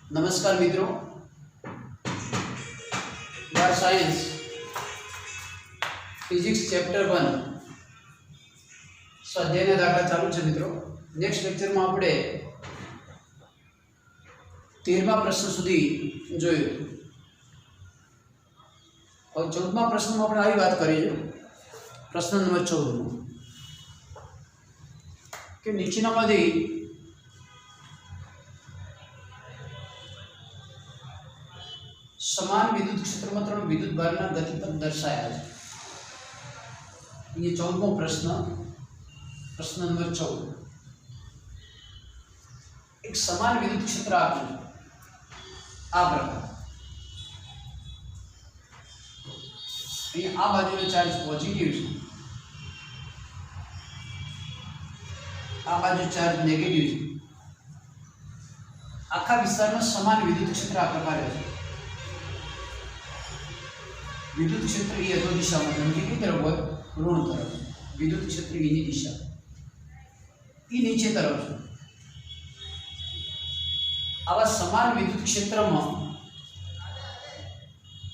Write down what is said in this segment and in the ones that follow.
नमस्कार मित्रों, बार science physics chapter 1 स्वाध्याय दाखला चालू है। मित्रों, नेक्स्ट लेक्चर में આપણે 13મા પ્રશ્ન સુધી જોયું और 14મા પ્રશ્નમાં આપણે આવી વાત કરી છે। પ્રશ્ન નંબર 14 કે નીચેનામાંથી समान विद्युत क्षेत्र में त्रण विद्युत भार गतिपथ दर्शाया है। ये 14मो प्रश्न, प्रश्न नंबर 14। एक समान विद्युत क्षेत्र आपने आ प्रकार आ बाजू चार्ज पॉजिटिव है, आ बाजू चार्ज नेगेटिव है। आखा विस्तार में समान विद्युत क्षेत्र आ प्रकार है। विद्युत क्षेत्र की अधो दिशा में धन की तरफ हो, ऋण तरफ। विद्युत क्षेत्र की दिशा ई नीचे तरफ है। आवा समान विद्युत क्षेत्र में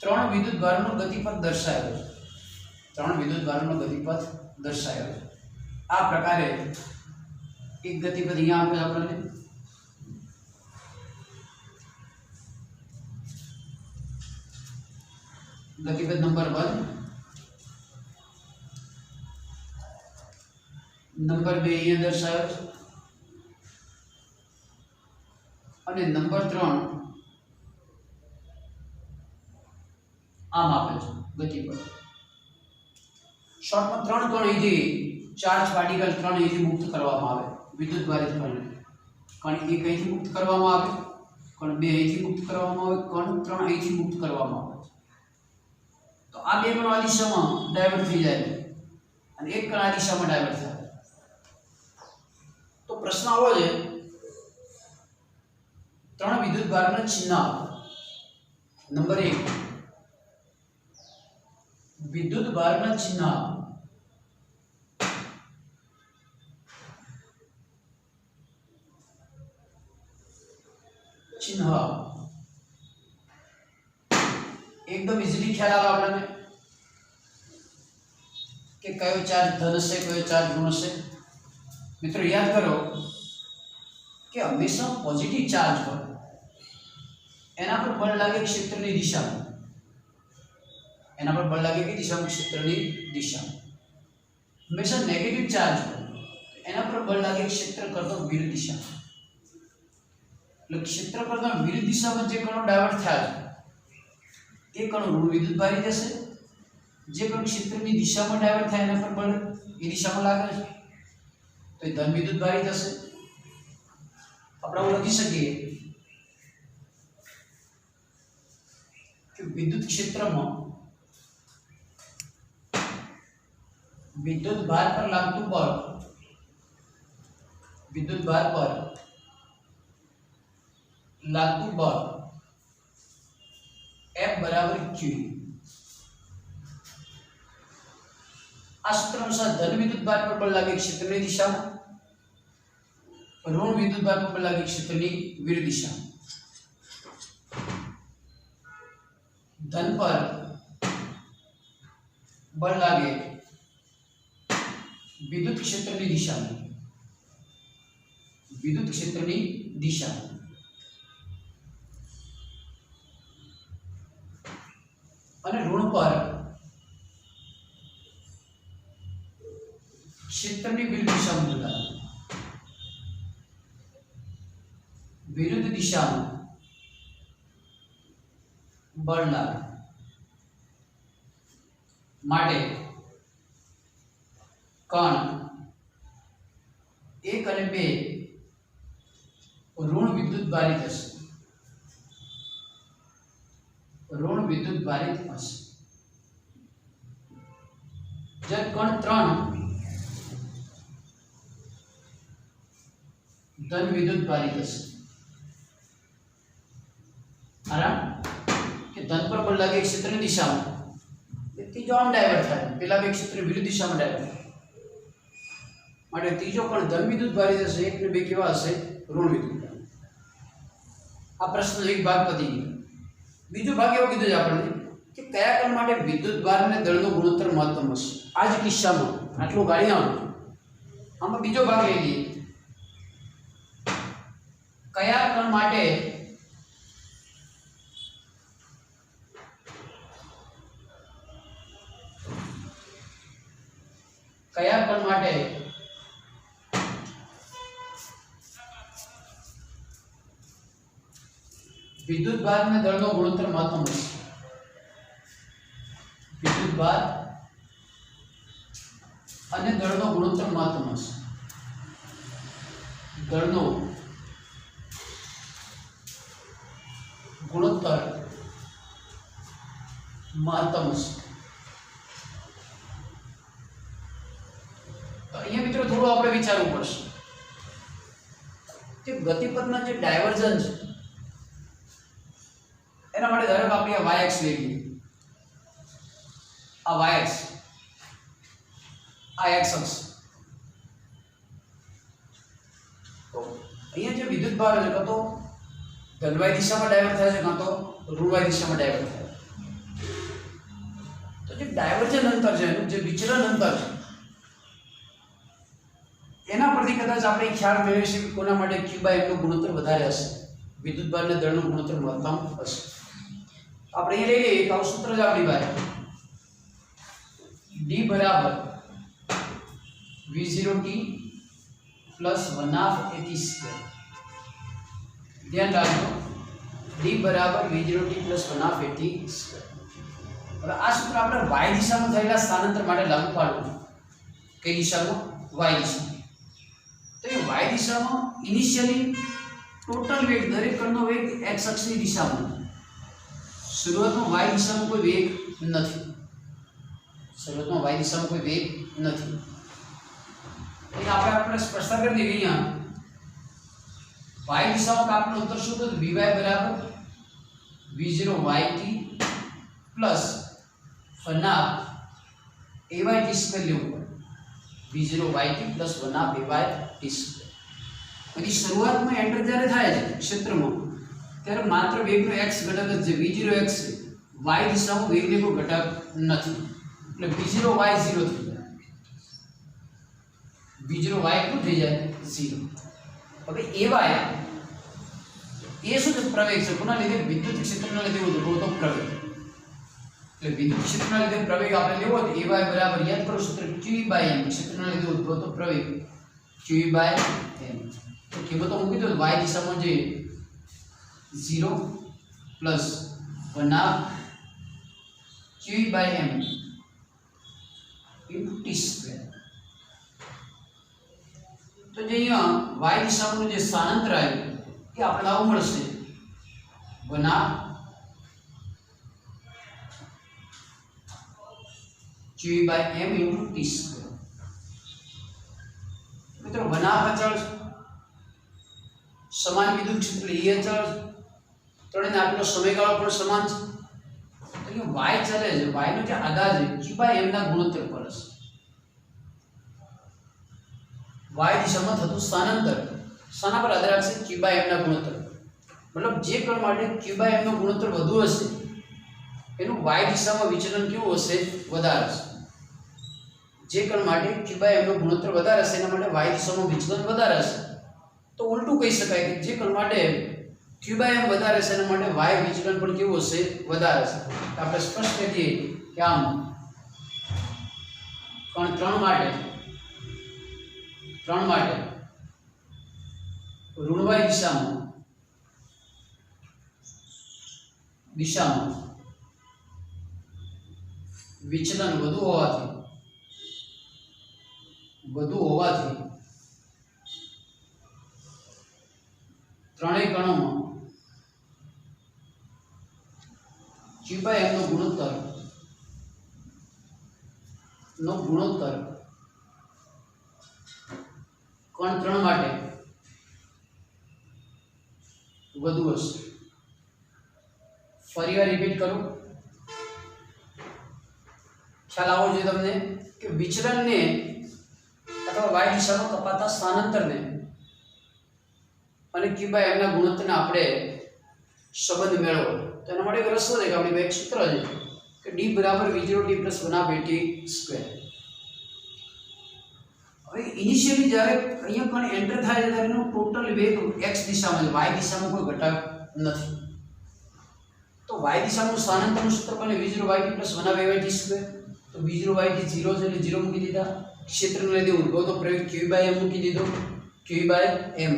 त्रण विद्युत भारनो गतिपथ दर्शायो है। त्रण विद्युत भारनो गतिपथ दर्शायो है। आ प्रकारे एक गतिपथ यहाँ आपे आपने गतिपथ नंबर 1, नंबर 2 अहीं दर्शाव्यो छे अने नंबर 3 आम आपे छे गतिपथ। शॉर्ट में 3 कण અહીંથી चार्ज पार्टिकल 3 અહીંથી मुक्त કરવામાં આવે विद्युत भारित कण। कण 1 અહીંથી मुक्त કરવામાં આવે, कण 2 અહીંથી मुक्त કરવામાં આવે, कण 3 અહીંથી मुक्त કરવામાં આવે। तो आ बे कण आ दिशा में डायवर्ट थी जाए और एक कण आ दिशा में डायवर्ट थाय। तो प्रश्न आवो छे त्रण विद्युत भारना चिन्ह नंबर 1 विद्युत भारना चिन्ह चिन्ह एकदम इजीली ख्याल आवे आपने कि कयो चार्ज धन से कयो चार्ज ऋण से। मित्रों याद करो कि हमेशा पॉजिटिव चार्ज पर एना पर बल लागे क्षेत्रनी दिशा में, एना पर बल लागे की दिशा में क्षेत्रनी दिशा में। हमेशा नेगेटिव चार्ज पर एना पर बल लागे क्षेत्र करता विरुद्ध दिशा में। એટલે क्षेत्र करता विरुद्ध दिशा में जे कणो डायवर्ट थया छे एक कण ऋण विद्युत भारी जैसे जे कण क्षेत्रनी दिशा में डायवर्ट थाय एना पर बल ए दिशा में लागे छे तो धन विद्युत भारी जैसे। આપણે લખી શકીએ कि विद्युत क्षेत्र में विद्युत भार पर लागतु बल, विद्युत भार पर लागतु बल F बराबर Q। आ सूत्र अनुसार धन विद्युत भार पर बल लागे क्षेत्रनी दिशा में, ऋण विद्युत भार पर बल लागे क्षेत्रनी विरुद्ध दिशा में। धन पर बल लागे विद्युत क्षेत्रनी दिशा में, विद्युत क्षेत्रनी दिशा में। અને ઋણ પર क्षेत्रनी विरुद्ध दिशा में बल लागे, विरुद्ध दिशा में बल लागे माटे कण 1 અને 2 ऋण विद्युत भारित हशे, ऋण विद्युत भारित हशे। जब कण 3 धन विद्युत भारित हशे। आराम कि धन पर बल लागे क्षेत्रनी दिशा में तीजो आम डायवर्ट थाय, पेला बे क्षेत्र विरुद्ध दिशा में डायवर्ट थाय माटे तीजो कण धन विद्युत भारित हशे, 1 ने 2 केवा हशे ऋण विद्युत। આ પ્રશ્નનો એક ભાગ પતી ગયો. બીજો ભાગ એવો કીધો છે આપણને કે કયા કણ માટે વિદ્યુત ભાર અને દળનો ગુણોત્તર મહત્તમ હશે. આ જ કિસ્સામાં આટલું ગાળી આવો આમાં બીજો ભાગ લઈ લઈએ. કયા કણ માટે વિદ્યુત ભાર અને દળનો ગુણોત્તર મહત્તમ હશે. વિદ્યુત ભાર અને દળનો ગુણોત્તર મહત્તમ હશે. દળનો ગુણોત્તર મહત્તમ હશે. તો અહીંયા મિત્રો થોડું આપણે વિચારવું પડશે કે ગતિપથના જે ડાયવર્જન્સ છે એના માટે ધારો કે આપણે આ yx લઈ લઈએ. આ yx આ x અક્ષ. તો અહીંયા જે વિદ્યુત ભાર છે કાં તો ધન y દિશામાં ડાયવર્ટ થાય છે કાં તો ઋણ y દિશામાં ડાયવર્ટ થાય છે. તો જે ડાયવર્જન અંતર છે એનું જે વિચલન અંતર છે એના પરથી કદાચ આપણે ખ્યાલ મેળવીશું કે કોના માટે q બાય m નો ગુણોત્તર વધારે હશે, વિદ્યુત ભાર અને દળનો ગુણોત્તર મહત્તમ હશે. આપણે અહીં લઈ લઈએ કે આવું સૂત્ર છે આપણી પાસે d બરાબર v0t પ્લસ 1/2at². ધ્યાન રાખજો d બરાબર v0t પ્લસ 1/2at². હવે આ સૂત્ર આપણે y દિશામાં થયેલા સ્થાનાંતર માટે લાગુ પાડવું. કઈ દિશામાં? y દિશામાં. તો એ y દિશામાં ઇનિશિયલી ટોટલ વેગ દરેક કણનો વેગ x અક્ષની દિશામાં. શરૂઆતમાં y દિશામાં કોઈ વેગ નથી. શરૂઆતમાં y દિશામાં કોઈ વેગ નથી. એટલે આપણે સ્પષ્ટતા કરી દઈએ અહીંયા y દિશામાં કાપનું અંતર શું હતું? vy બરાબર v0yt પ્લસ 1/2 ayt² લેવું પડે. v0yt plus 1/2 ayt². પછી શરૂઆતમાં એન્ટર જ્યારે થાય છે ક્ષેત્રમાં ત્યારે માત્ર વેગનો x ઘટક જ છે, v0x છે. y દિશામાં વેગનો કોઈ ઘટક નથી એટલે v0y 0 થઈ જાય. v0y શું થઈ જાય? 0. હવે ay એ શું છે? પ્રવેગ છે. કોના લીધે? વિદ્યુત ક્ષેત્રના લીધે ઉદ્ભવતો પ્રવેગ. એટલે વિદ્યુત ક્ષેત્રના લીધે પ્રવેગ આપણે લેવો તો ay બરાબર યાદ કરો સૂત્ર q/m. ક્ષેત્રના લીધે ઉદ્ભવતો પ્રવેગ q/m. તો કિંમતો મૂકી દો y દિશામાં જે 0 પ્લસ 1/2 q/m into t². તો જે અહીંયા y દિશામાં જે સ્થાનાંતર આવ્યું એ આપણે આવું મળશે 1/2 q/m into t². મિત્રો 1/2 અચળ સમાન વિદ્યુત ક્ષેત્ર E અચળ ત્રણેયનો આટલો સમયગાળો પણ સમાન છે. તો y ચાલે છે, y નો જે આધાર છે q/m ના ગુણોત્તર પર હશે. y દિશામાં થતું સ્થાનાંતર શાના પર આધાર રાખશે? q/m ના ગુણોત્તર. મતલબ જે કણ માટે q/m નો ગુણોત્તર વધુ હશે એનું y દિશામાં વિચલન કેવું હશે? વધારે હશે. જે કણ માટે q/m નો ગુણોત્તર વધારે હશે એના માટે y દિશામાં વિચલન વધારે હશે. તો ઉલટું કહી શકાય કે જે કણ માટે q/m વધારે છે એના માટે y વિચલન પણ કેવું હશે? વધારે હશે. આપણે સ્પષ્ટ કરી દઈએ કે આમ કણ 3 માટે ઋણ y દિશામાં વિચલન વધુ હોવાથી ત્રણેય કણોમાં q/m નો ગુણોત્તર કણ 3 માટે વધુ હશે. ફરીવાર રિપીટ કરું, ખ્યાલ આવો જોઈએ તમને કે વિચલનને અથવા y દિશામાં કપાતા સ્થાનાંતરને અને q/m ના ગુણોત્તરને આપણે સંબંધ મેળવો તો એના માટે એક રસ્તો છે કે આપણી પાસે એક સૂત્ર છે કે d બરાબર v0 t + 1/t². હવે ઇનિશિયલી જ્યારે અહીંયા પણ એન્ટર થાય છે ત્યારે એનો ટોટલ વેગ x દિશામાં છે, y દિશામાં કોઈ ઘટક નથી. તો y દિશાનું સ્થાનાંતરનું સૂત્ર બને v0 y t + 1/t². તો v0 y t 0 છે એટલે 0 મૂકી દીધા. ક્ષેત્રને લીધે ઉદ્ભવતો પ્રવેગ q/m મૂકી દીધો, q/m.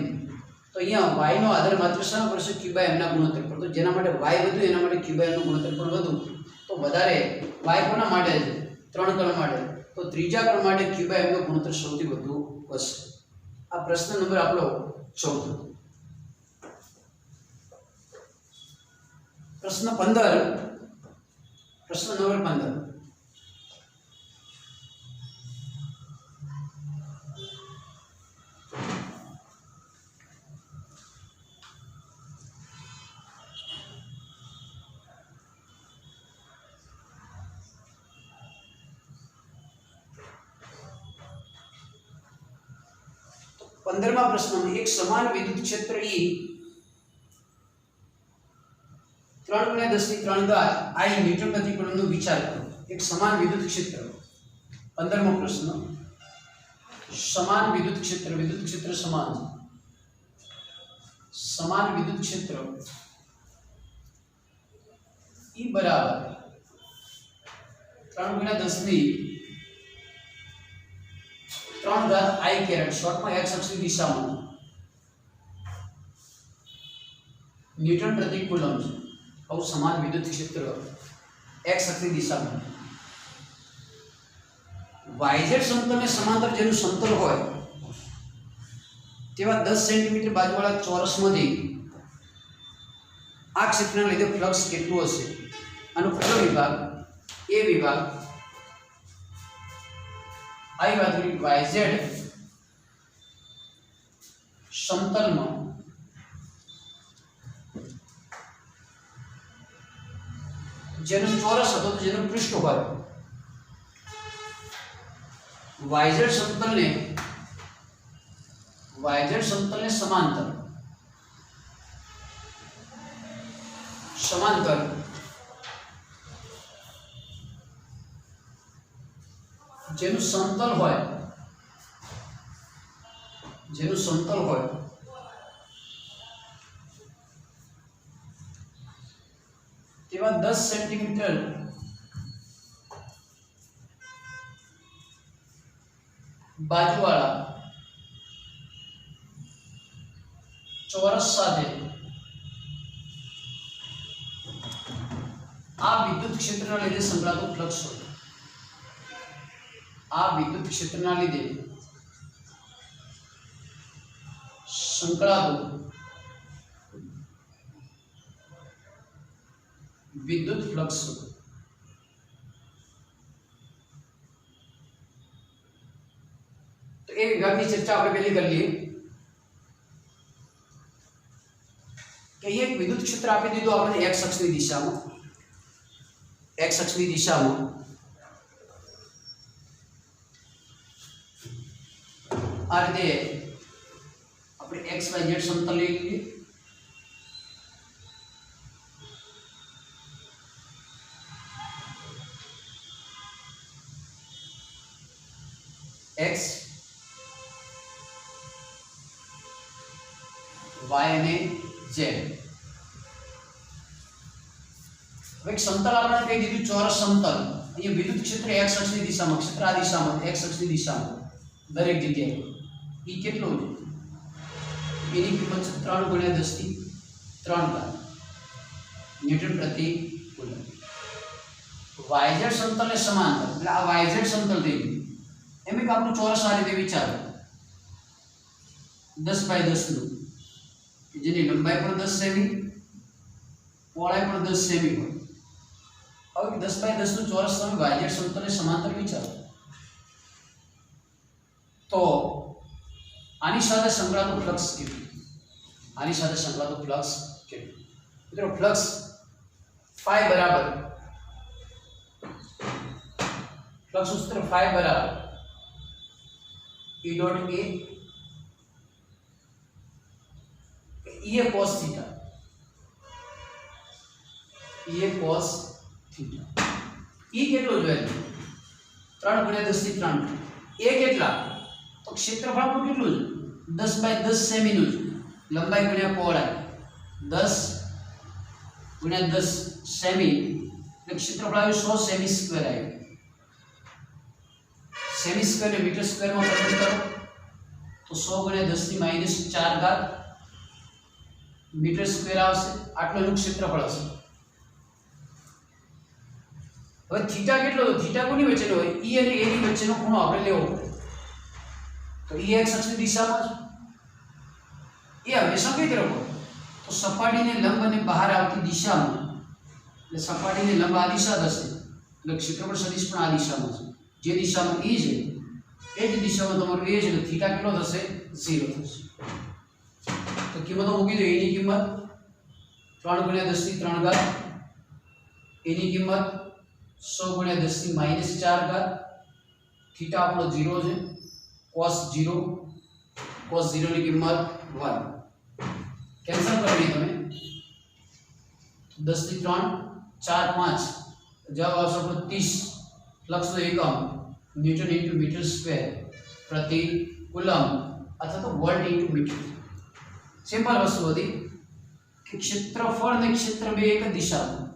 તો અહીંયા y નો આધાર માત્ર શાના પર છે? q/m ના ગુણોત્તર પર. તો જેના માટે y વધુ એના માટે q/m નું ગુણોત્તર પણ વધુ. તો વધારે y કોના માટે છે? 3 કણ માટે. તો ત્રીજા કણ માટે q/m નો ગુણોત્તર સૌથી વધુ હશે. આ પ્રશ્ન નંબર આપણો 14. પ્રશ્ન નંબર 15. पंद्रहवां प्रश्न में एक समान विद्युत क्षेत्र E 3×10⁻³ I न्यूटन प्रति कूलम નો વિચાર કરો. એક સમાન વિદ્યુત ક્ષેત્ર. 15મો પ્રશ્ન. સમાન વિદ્યુત ક્ષેત્ર સમાન વિદ્યુત ક્ષેત્ર E બરાબર 3×10⁻³ શોર્ટ में x अक्ष की दिशा में न्यूटन प्रति कूलम और समान विद्युत क्षेत्र x अक्ष की दिशा में yz समतल ने समांतर जेनु समतल होय तेवा 10 सेंटीमीटर बाजूवाळा चौरस मध्ये आ क्षेत्रना लीधे फ्लक्स केटલું હશે? આનો પહેલો વિભાગ a વિભાગ I बात करी yz समतल में जेनु चौरस હતો તો જેનું પૃષ્ઠ હોય yz समतल ने समांतर જેનું સમતલ હોય તેવા 10 સેન્ટીમીટર બાજુવાળા ચોરસ સાથે આ વિદ્યુત ક્ષેત્રના લીધે સંકળાતો ફ્લક્સ હોય. आ विद्युत क्षेत्रना लीधे संकळातो विद्युत फ्लक्स. तो ए विभाग की चर्चा आपणे पहले कर लीए कि एक विद्युत क्षेत्र आपी दीधुं आपणे x अक्षनी दिशामां आ रीते अपने x y z समतल ले लीजिए. x y અને z एक समतल आपने कही दीधुं चौरस समतल. अहीं विद्युत क्षेत्र x अक्ष की दिशामां क्षेत्र आ दिशामां x अक्ष की दिशामां दरेक जग्याए ई કેટલો છે? એની કિંમત 3×10⁻³ ન્યૂટન પ્રતિ કુલમ. yz સમતલ ને સમાંતર એટલે આ yz સમતલ થઈ ગયું. એમ એક આપણું ચોરસ આ રીતે વિચારો 10×10 નું જેની લંબાઈ પણ 10 સેમી પહોળાઈ પણ 10 સેમી હોય. હવે 10×10 નું ચોરસ તમે yz સમતલ ને સમાંતર વિચારો तो आनी साथे संकळातो फ्लक्स केटलुं? मित्रों फ्लक्स फाई बराबर फ्लक्स सूत्र फाई बराबर E dot A E cos theta એ cos થીટા ઈ કેટલો જોઈએ 3 × 10 થી 3 એ કેટલા તો ક્ષેત્રફળ આપણું કેટલું છે 10 × 10 સેમી નું છે લંબાઈ ગુણ્યા પહોળાઈ 10 × 10 સેમી એટલે ક્ષેત્રફળ આવ્યું 100 સેમી સ્ક્વેર આવ્યું સેમી સ્ક્વેર ને મીટર સ્ક્વેર માં કન્વર્ટ કરો તો 100 × 10 ની -4 ઘાત મીટર સ્ક્વેર આવશે આટલું એનું ક્ષેત્રફળ હશે હવે થીટા કેટલો તો થીટા કોની વચ્ચેનો હોય ઈ અને એ ની વચ્ચેનો ખૂણો આપણે લેવો પડે તો ઈ x અક્ષની દિશામાં છે એ હંમેશા કઈ તરફ હોય તો સપાટીને લંબ અને બહાર આવતી દિશામાં એટલે સપાટીને લંબ આ દિશા થશે એટલે ક્ષેત્રફળ સદિશ પણ આ દિશામાં છે જે દિશામાં e છે એ જ દિશામાં તમારું a છે એટલે થીટા કેટલો થશે 0 થશે તો કિંમતો મૂકી દો a ની કિંમત 3 × 10 ની 3 ઘાત a ની કિંમત 100 × 10 ની -4 ઘાત થીટા આપણો 0 છે cos 0 ની કિંમત 1 કેન્સલ કરવી તમે 10 ની 3 4 5 જવાબ આવશે આપણો 30 ફ્લક્સનો એકમ ન્યૂટન × મીટર સ્ક્વેર પ્રતિ કુલમ અથવા તો વોલ્ટ × મીટર સિમ્પલ વસ્તુ હતી કે ક્ષેત્રફળ અને ક્ષેત્ર બે એક જ દિશામાં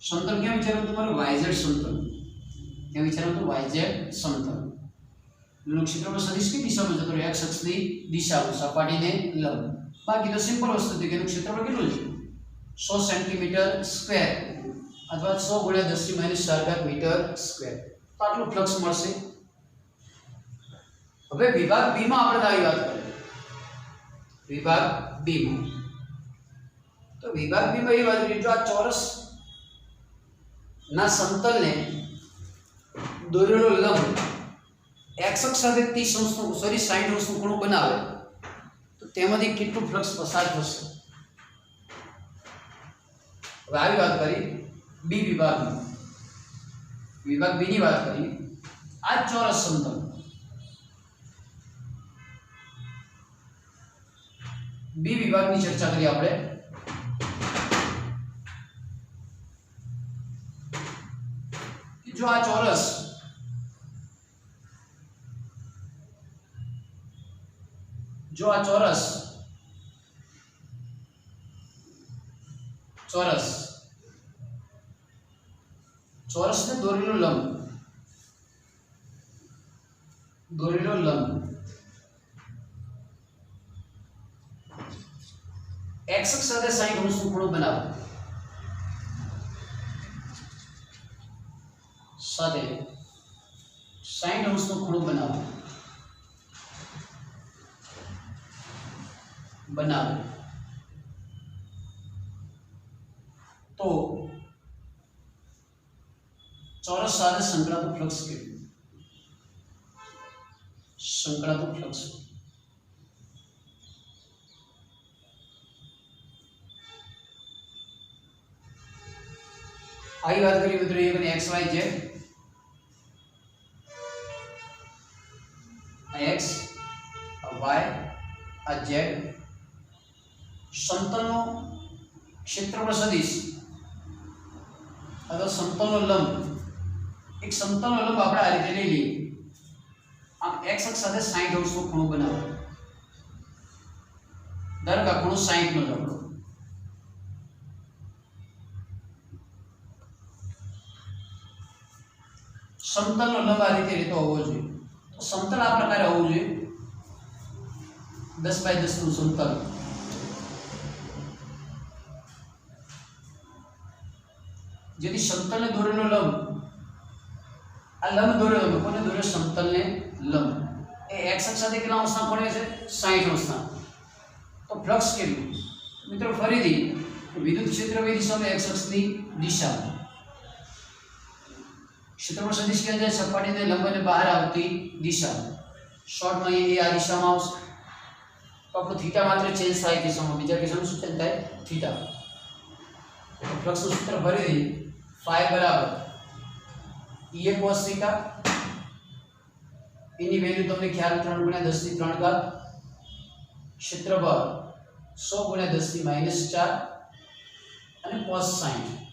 સમતલ ક્યાં વિચારો તમારું yz સમતલ ક્યાં વિચારો તો yz સમતલ એનું ક્ષેત્રફળ સદિશ કઈ દિશામાં જતો રહે x અક્ષની દિશામાં સપાટીને લંબ બાકી તો સિમ્પલ વસ્તુ હતી કે એનું ક્ષેત્રફળ કેટલું છે 100 સેન્ટીમીટર સ્ક્વેર અથવા 100 × 10 ની -4 ઘાત મીટર સ્ક્વેર તો આટલું ફ્લક્સ મળશે હવે વિભાગ બી માં આપણે આવી વાત કરીએ વિભાગ બી માં તો વિભાગ બી માં એ વાત કરીએ જો આ ચોરસ ના સમતલને દોરેલો લંબ x અક્ષ સાથે 30 અંશનો 60 અંશનો ખૂણો બનાવે તો તેમાંથી કેટલું ફ્લક્સ પસાર થશે હવે આવી વાત કરી બી વિભાગ બી ની વાત કરીએ આ ચોરસ સમતલ બી વિભાગની ચર્ચા કરીએ આપણે જો આ ચોરસ ચોરસને દોરેલો લંબ x અક્ષ સાથે 60 અંશનો ખૂણો બનાવે તો ચોરસ સાથે સંકળાતું ફ્લક્સ કેટલું આવી વાત કરીએ મિત્રો એક અને xy z આ x આ y આ z સમતલનો ક્ષેત્રફળ સદિશ અથવા સમતલનો લંબ એક સમતલનો લંબ આપણે આ રીતે લઈ લઈએ આમ x અક્ષ સાથે 60 અંશનો ખૂણો બનાવો દર કા ખૂણો 60 નો આપણો સમતલનો લંબ આ રીતે હોવો જોઈએ તો સમતલ આ પ્રકારે હોવું જોઈએ 10 × 10 નું સમતલ જેથી સમતલને દોરેલો લંબ આ લંબ દોરેલો કોને દોરે સમતલને લંબ એ x અક્ષ સાથે કેટલા અંશના ખૂણે છે 60 અંશના તો ફ્લક્સ કેટલું મિત્રો ફરીથી વિદ્યુત ક્ષેત્ર બે દિશામાં x અક્ષની દિશામાં ક્ષેત્રફળ સદિશ ક્યાં જાય સપાટીને લંબ અને બહાર આવતી દિશામાં શોર્ટમાં એ આ દિશામાં આવશે તો આપણું થીટા માત્ર ચેન્જ થાય દિશામાં બીજા કિસ્સામાં શું ચેન્જ થાય થીટા ફ્લક્સનું સૂત્ર ફરીથી phi બરાબર e cos થીટા એની વેલ્યુ તમને ખ્યાલ 3 × 10 ની 3 ઘાત ક્ષેત્રફળ 100 × 10 ની -4 અને cos 60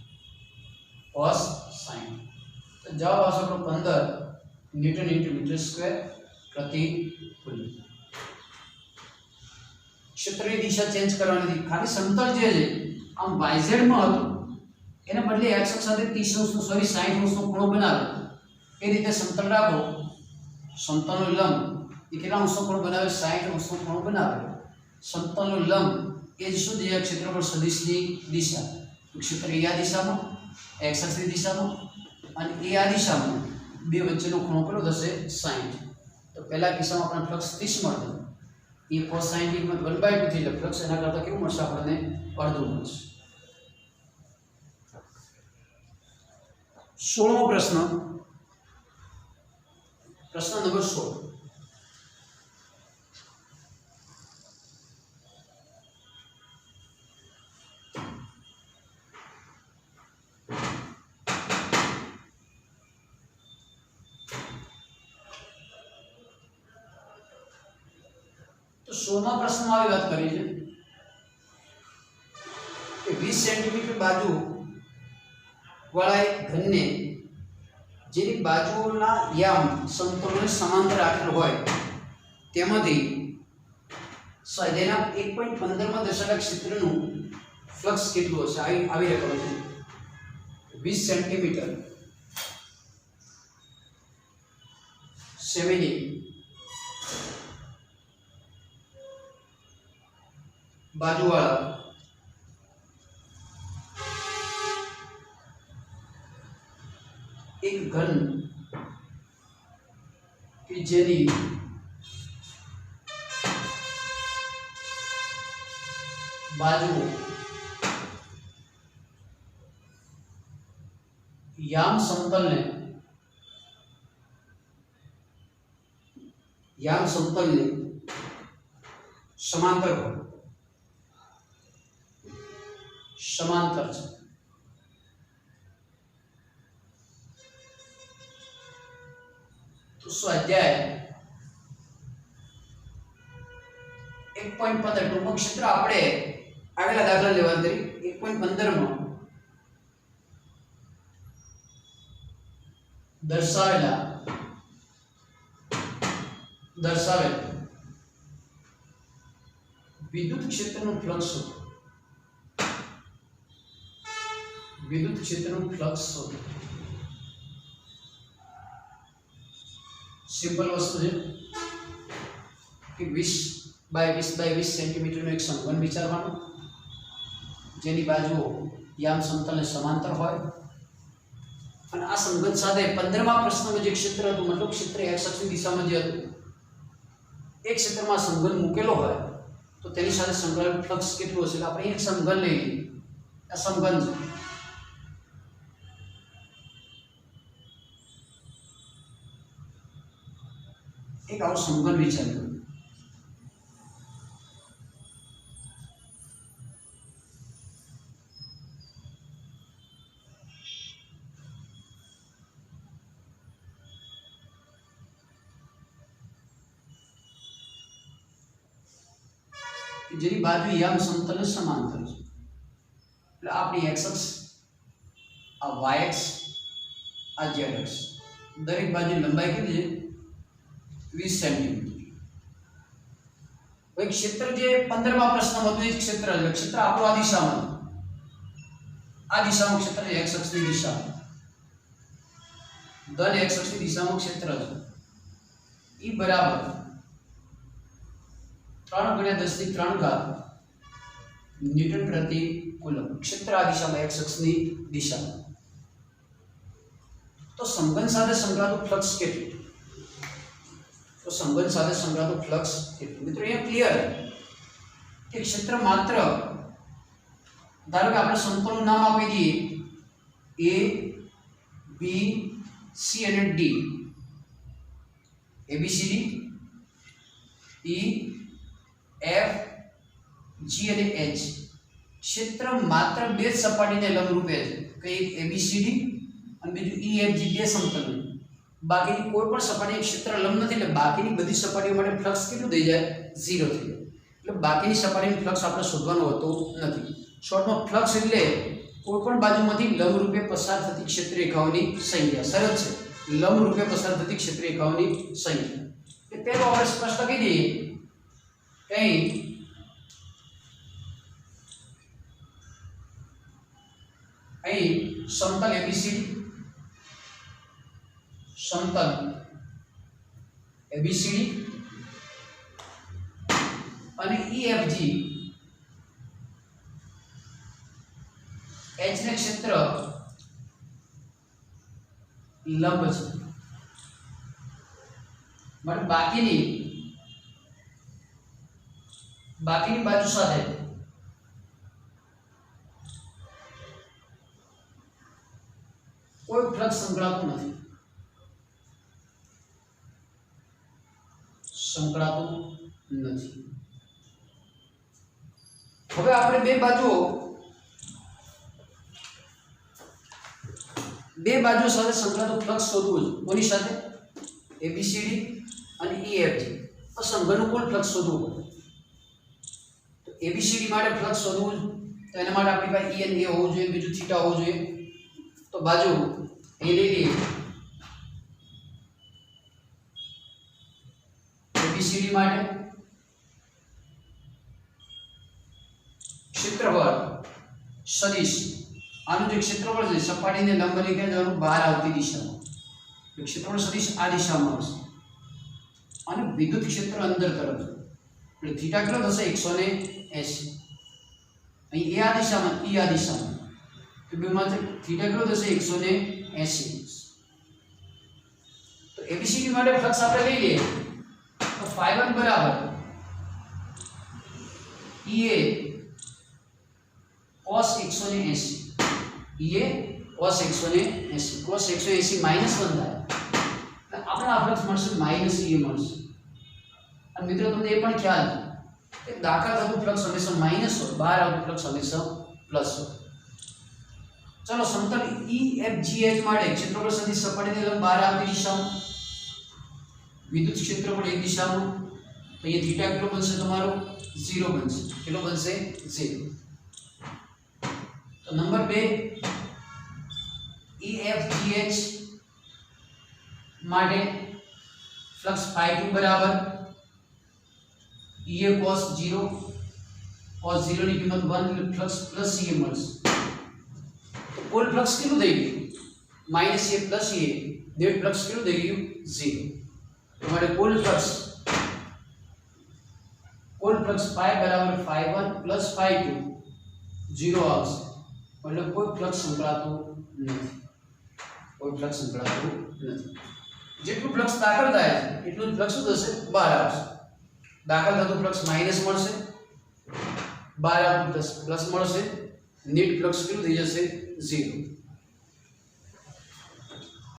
cos 60। तो जवाब આવશે આપણો 15 ન્યૂટન ઇન્ટુ મીટર સ્ક્વેર પ્રતિ કુલમ। ક્ષેત્રની દિશા ચેન્જ કરવાની હતી, ખાલી સમતલ જે છે આમ yz માં હતું એના બદલે x અક્ષ સાથે 30 સોરી 60 અંશનો ખૂણો બનાવે એ રીતે સમતલ રાખો, સમતલનો લંબ એ કેટલા અંશનો ખૂણો બનાવે 60 અંશનો ખૂણો બનાવે। સમતલનો લંબ એ જ શું છે ક્ષેત્રફળ સદિશની દિશા, ક્ષેત્ર એ આ દિશામાં x અક્ષની દિશામાં અને એ આ દિશામાં બે વચ્ચેનો ખૂણો કેટલો થશે 60। તો પહેલા કિસ્સામાં આપણને ફ્લક્સ 30 મળતો એ cos 60 માં 1/2 થી એટલે ફ્લક્સ એના કરતાં કેવું મળશે આપણને અડધું મળશે। 16મો પ્રશ્ન નંબર 16। तो 16મા પ્રશ્નમાં આવી વાત કરી છે કે 20 સેન્ટીમીટર બાજુ વાળા એક ઘનને જેની બાજુઓના યામ સમતોલને સમાંતર રાખેલ હોય તેમાંથી તેના 1.15 માં દર્શાવેલા ક્ષેત્રનું ફ્લક્સ કેટલું હશે આવી રકમ છે 20 સેન્ટીમીટર 70 બાજુવાળા એક ઘન કે જેની બાજુઓ યામ સમતલને સમાંતર હોય समांतर છે। તો સ્વાધ્યાય 1.15 ટૂંકમાં ક્ષેત્ર આપણે આગલા દાખલા લેવા કરી 1.15 માં દર્શાવેલ વિદ્યુત ક્ષેત્રનું ફ્લક્સ सिंपल वस्तु है कि 20 सेंटीमीटर નો એક સમઘન વિચારવાનો જેની બાજુઓ યામ સમતલને સમાંતર હોય અને આ સમઘન સાથે 15મા પ્રશ્નમાં જે ક્ષેત્ર હતું મતલબ ક્ષેત્ર x અક્ષની દિશામાં જે હતું એક ક્ષેત્રમાં સમઘન મૂકેલો હોય તો તેની સાથે સંકળાયેલું ફ્લક્સ કેટલું હશે આપણે એક સમઘન લઈ લઈએ આ સમઘન છે एक और समघन विचार करो જેની બાજુ યામ સમતલને સમાંતર છે એટલે આપણી x અક્ષ આ y અક્ષ આ z અક્ષ દરેક બાજુ લંબાઈ કેટલી છે 20 સેન્ટીમીટર। એક ક્ષેત્ર જે 15મા પ્રશ્નમાં હતું એ ક્ષેત્ર છે ક્ષેત્ર આપણો આ દિશામાં ક્ષેત્ર x અક્ષની દિશામાં ધન x અક્ષની દિશામાં ક્ષેત્ર છે e બરાબર 3 × 10⁵ ન્યૂટન પ્રતિ કુલમ। ક્ષેત્ર આ દિશામાં x અક્ષની દિશામાં તો સમઘન સાથે સંકળાયેલું ફ્લક્સ કેટલું तो समघन साथे संकળાતો फ्लक्स મિત્રો એ ક્લિયર કે ક્ષેત્ર માત્ર ધારો કે આપણે સમતલનું નામ આપી દઈએ a b c અને d a b c d e f g અને h ક્ષેત્ર માત્ર બે સપાટીને લંબરૂપે છે કે એક a b c d અને બીજું e f g બે સમતલ બાકીની કોઈ પણ સપાટી ક્ષેત્ર લંબ નથી એટલે બાકીની બધી સપાટીઓ માટે ફ્લક્સ કેટલું થઈ જાય 0 થઈ જાય એટલે બાકીની સપાટીનું ફ્લક્સ આપણે શોધવાનો હોતો નથી। શોર્ટમાં ફ્લક્સ એટલે કોઈપણ બાજુમાંથી લંબરૂપે પસાર થતી ક્ષેત્રરેખાઓની સંખ્યા સરળ છે લંબરૂપે પસાર થતી ક્ષેત્રરેખાઓની સંખ્યા કે પહેલો આપણે સ્પષ્ટ કહી દઈએ કઈ અહીં સમતલ એબીસીડી અને EFG H ને ક્ષેત્ર લંબ છે मतलब બાકીની બાજુ સાથે કોઈ ફ્લક્સ સંકળાતું નથી હવે આપણે બે બાજુઓ સાથે સંકળાતો ફ્લક્સ શોધવું છે કોની સાથે ABCD અને EFG સંઘનું કુલ ફ્લક્સ શોધવું પડે તો ABCD માટે ફ્લક્સ શોધવું તો એના માટે આપણી પાસે E અને A હોવું જોઈએ બીજું થીટા હોવું જોઈએ તો બાજુ એ લઈ લઈએ ABCD માટે ક્ષેત્રફળ સદિશ આનું જે ક્ષેત્રફળ છે સપાટીને લંબ લઈને જવાનું બહાર આવતી દિશામાં ક્ષેત્રફળ સદિશ આ દિશામાં આવશે અને વિદ્યુત ક્ષેત્ર અંદર તરફ એટલે થીટા કેટલો થશે 180 અહીં આ દિશામાં આ દિશામાં તો બેમાં થીટા કેટલો થશે 180 તો ABCD માટે ફ્લક્સ આપણે લઈ લઈએ તો φ1 બરાબર EA cos 180 EA cos 180 cos 180 -1 થાય આપણે આ ફ્લક્સ મળશે -EA મળશે અને મિત્રો તમને એ પણ ખ્યાલ છે કે દાખલ થતું ફ્લક્સ હંમેશા માઈનસ હોય બહાર આવતું ફ્લક્સ હંમેશા પ્લસ હોય ચલો સમતલ EFGH માટે ક્ષેત્રફળ સદિશ સપાટીને લંબ બહાર આવતી દિશામાં વિદ્યુત ક્ષેત્રફળ એક દિશામાં તો અહીંયા થીટા કેટલો બનશે તમારો 0 બનશે કેટલો બનશે 0 તો નંબર 2 EFGH માટે ફ્લક્સ φ2 બરાબર EA cos 0 ની કિંમત 1 એટલે ફ્લક્સ પ્લસ EA મળશે કુલ ફ્લક્સ કેટલું થઈ ગયું -A plus EA net flux કેટલું થઈ ગયું 0 તમારે કુલ ફ્લક્સ φ બરાબર φ1 પ્લસ φ2 0 આવશે એટલે કોઈ ફ્લક્સ સંકળાતું નથી જેટલું ફ્લક્સ દાખલ થાય છે એટલું ફ્લક્સ શું થશે બહાર આવશે દાખલ થતું ફ્લક્સ માઈનસ મળશે બહાર આવતું પ્લસ મળશે નેટ ફ્લક્સ કેટલું થઈ જશે 0